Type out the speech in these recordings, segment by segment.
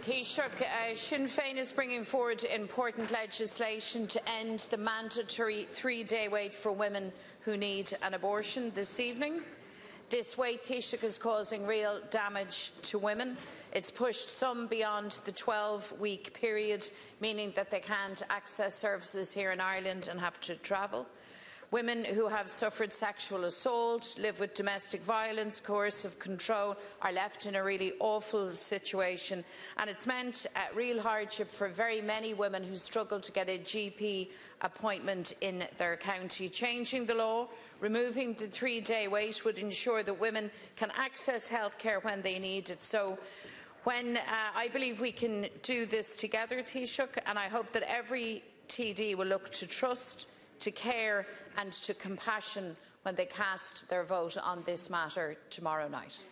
Taoiseach, Sinn Féin is bringing forward important legislation to end the mandatory 3-day wait for women who need an abortion this evening. This wait, Taoiseach, is causing real damage to women. It's pushed some beyond the 12-week period, meaning that they can't access services here in Ireland and have to travel. Women who have suffered sexual assault, live with domestic violence, coercive control, are left in a really awful situation, and it's meant real hardship for very many women who struggle to get a GP appointment in their county. Changing the law, removing the 3-day wait, would ensure that women can access healthcare when they need it. So, I believe we can do this together, Taoiseach, and I hope that every TD will look to trust, to care and to compassion when they cast their vote on this matter tomorrow night.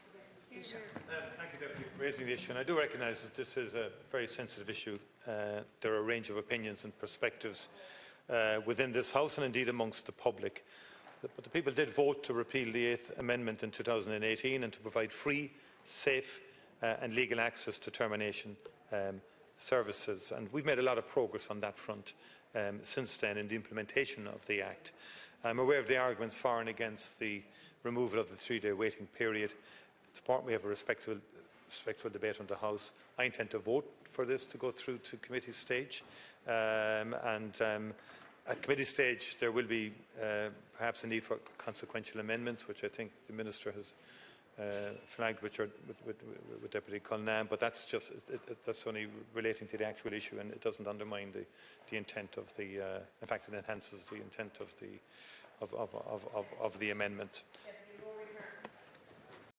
Thank you, Deputy, for raising the issue. And I do recognise that this is a very sensitive issue. There are a range of opinions and perspectives within this House and indeed amongst the public. But the people did vote to repeal the 8th Amendment in 2018 and to provide free, safe and legal access to termination services. And we've made a lot of progress on that front since then in the implementation of the Act. I'm aware of the arguments for and against the removal of the 3-day waiting period. It's important we have a respectful debate on the House. I intend to vote for this to go through to committee stage. At committee stage there will be perhaps a need for consequential amendments, which I think the Minister has flagged with Deputy Cullinan, but that's only relating to the actual issue, and it doesn't undermine the intent of the. In fact, it enhances the intent of the amendment.